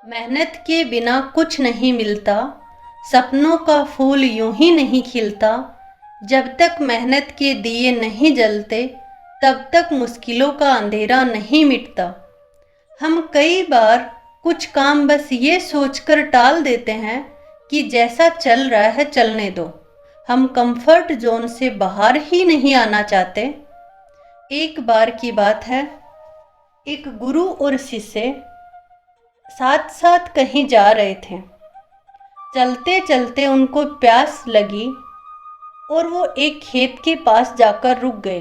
मेहनत के बिना कुछ नहीं मिलता। सपनों का फूल यूं ही नहीं खिलता। जब तक मेहनत के दिए नहीं जलते, तब तक मुश्किलों का अंधेरा नहीं मिटता। हम कई बार कुछ काम बस ये सोचकर टाल देते हैं कि जैसा चल रहा है चलने दो। हम कंफर्ट जोन से बाहर ही नहीं आना चाहते। एक बार की बात है, एक गुरु और शिष्य साथ साथ कहीं जा रहे थे। चलते चलते उनको प्यास लगी और वो एक खेत के पास जाकर रुक गए।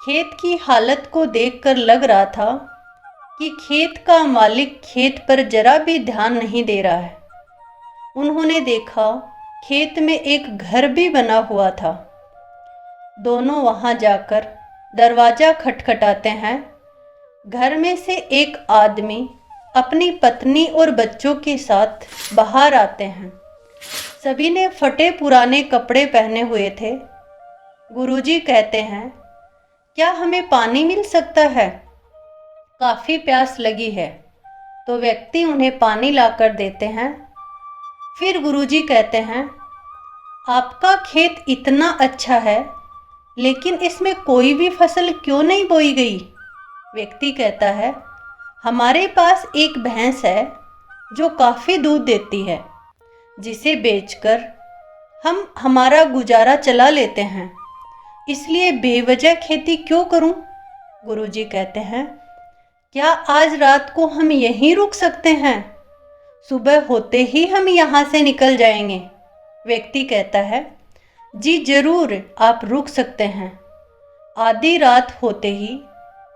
खेत की हालत को देखकर लग रहा था कि खेत का मालिक खेत पर जरा भी ध्यान नहीं दे रहा है। उन्होंने देखा खेत में एक घर भी बना हुआ था। दोनों वहां जाकर दरवाजा खटखटाते हैं। घर में से एक आदमी अपनी पत्नी और बच्चों के साथ बाहर आते हैं। सभी ने फटे पुराने कपड़े पहने हुए थे। गुरुजी कहते हैं, क्या हमें पानी मिल सकता है? काफ़ी प्यास लगी है। तो व्यक्ति उन्हें पानी लाकर देते हैं। फिर गुरुजी कहते हैं, आपका खेत इतना अच्छा है, लेकिन इसमें कोई भी फसल क्यों नहीं बोई गई? व्यक्ति कहता है, हमारे पास एक भैंस है जो काफ़ी दूध देती है, जिसे बेचकर हम हमारा गुजारा चला लेते हैं, इसलिए बेवजह खेती क्यों करूं? गुरुजी कहते हैं, क्या आज रात को हम यहीं रुक सकते हैं? सुबह होते ही हम यहाँ से निकल जाएंगे। व्यक्ति कहता है, जी जरूर, आप रुक सकते हैं। आधी रात होते ही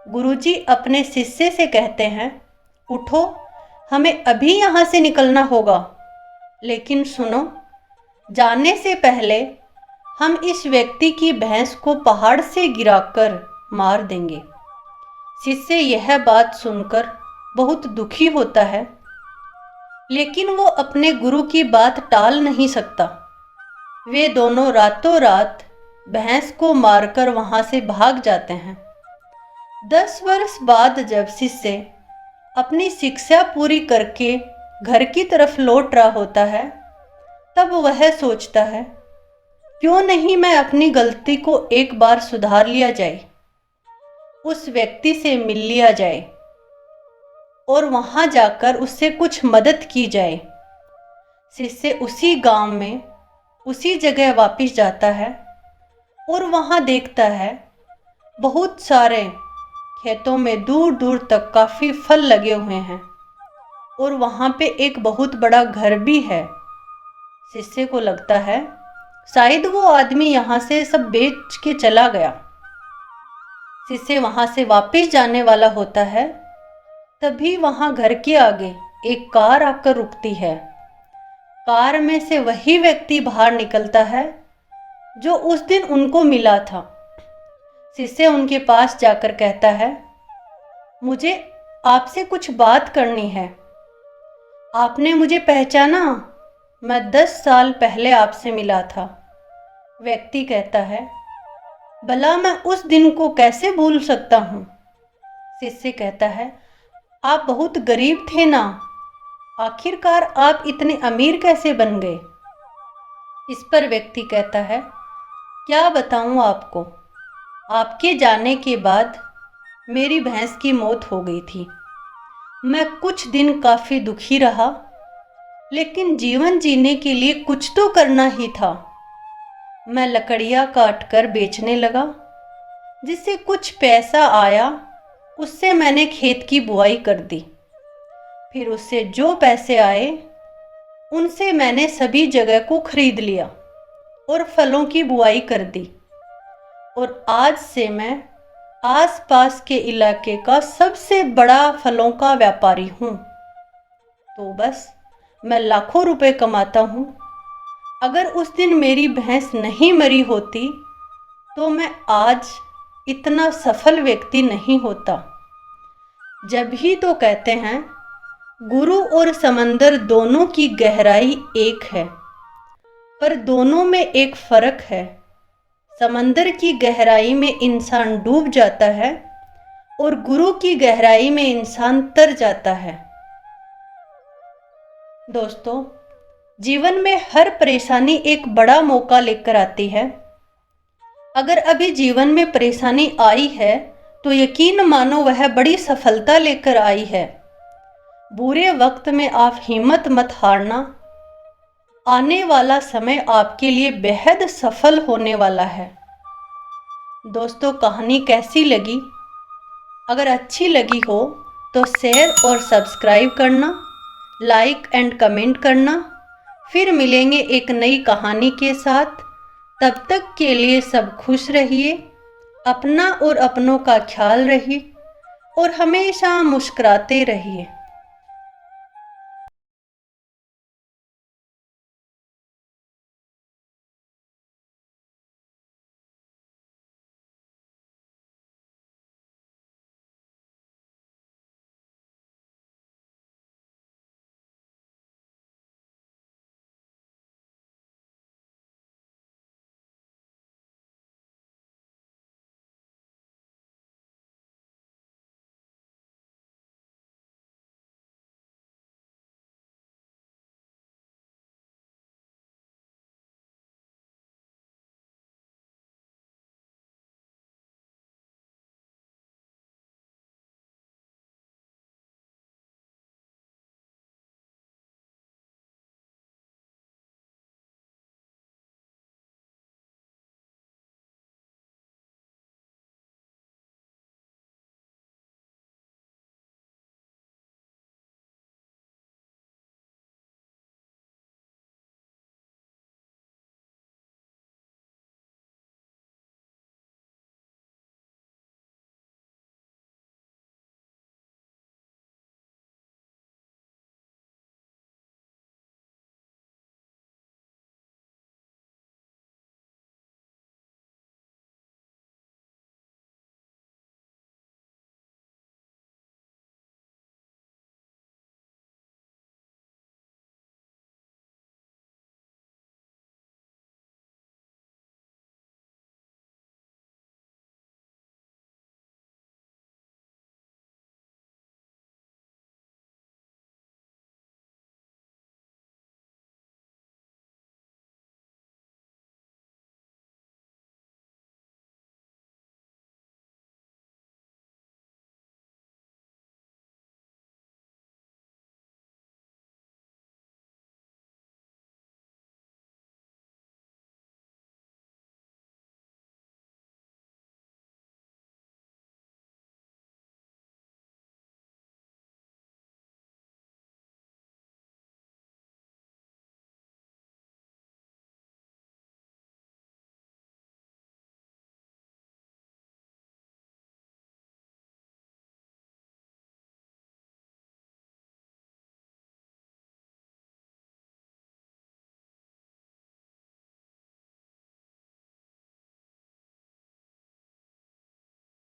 गुरुजी अपने शिष्य से कहते हैं, उठो, हमें अभी यहाँ से निकलना होगा। लेकिन सुनो, जाने से पहले हम इस व्यक्ति की भैंस को पहाड़ से गिराकर मार देंगे। शिष्य यह बात सुनकर बहुत दुखी होता है, लेकिन वो अपने गुरु की बात टाल नहीं सकता। वे दोनों रातों रात भैंस को मारकर वहां से भाग जाते हैं। 10 वर्ष बाद जब शिष्य अपनी शिक्षा पूरी करके घर की तरफ लौट रहा होता है, तब वह सोचता है, क्यों नहीं मैं अपनी गलती को एक बार सुधार लिया जाए, उस व्यक्ति से मिल लिया जाए और वहां जाकर उससे कुछ मदद की जाए। शिष्य उसी गांव में उसी जगह वापस जाता है और वहां देखता है बहुत सारे खेतों में दूर दूर तक काफ़ी फल लगे हुए हैं और वहां पे एक बहुत बड़ा घर भी है। शिष्य को लगता है शायद वो आदमी यहाँ से सब बेच के चला गया। शिष्य वहां से वापस जाने वाला होता है, तभी वहां घर के आगे एक कार आकर रुकती है। कार में से वही व्यक्ति बाहर निकलता है जो उस दिन उनको मिला था। शिष्य उनके पास जाकर कहता है, मुझे आपसे कुछ बात करनी है। आपने मुझे पहचाना? मैं 10 साल पहले आपसे मिला था। व्यक्ति कहता है, भला मैं उस दिन को कैसे भूल सकता हूँ? शिष्य कहता है, आप बहुत गरीब थे ना, आखिरकार आप इतने अमीर कैसे बन गए? इस पर व्यक्ति कहता है, क्या बताऊँ आपको, आपके जाने के बाद मेरी भैंस की मौत हो गई थी। मैं कुछ दिन काफ़ी दुखी रहा, लेकिन जीवन जीने के लिए कुछ तो करना ही था। मैं लकड़ियाँ काट कर बेचने लगा, जिससे कुछ पैसा आया, उससे मैंने खेत की बुआई कर दी। फिर उससे जो पैसे आए, उनसे मैंने सभी जगह को खरीद लिया और फलों की बुआई कर दी, और आज से मैं आसपास के इलाके का सबसे बड़ा फलों का व्यापारी हूँ। तो बस मैं लाखों रुपए कमाता हूँ। अगर उस दिन मेरी भैंस नहीं मरी होती, तो मैं आज इतना सफल व्यक्ति नहीं होता। जब ही तो कहते हैं, गुरु और समंदर दोनों की गहराई एक है, पर दोनों में एक फर्क है। समंदर की गहराई में इंसान डूब जाता है और गुरु की गहराई में इंसान तर जाता है। दोस्तों, जीवन में हर परेशानी एक बड़ा मौका लेकर आती है। अगर अभी जीवन में परेशानी आई है तो यकीन मानो वह बड़ी सफलता लेकर आई है। बुरे वक्त में आप हिम्मत मत हारना, आने वाला समय आपके लिए बेहद सफल होने वाला है। दोस्तों, कहानी कैसी लगी? अगर अच्छी लगी हो तो शेयर और सब्सक्राइब करना, लाइक एंड कमेंट करना। फिर मिलेंगे एक नई कहानी के साथ। तब तक के लिए सब खुश रहिए, अपना और अपनों का ख्याल रहिए और हमेशा मुस्कुराते रहिए।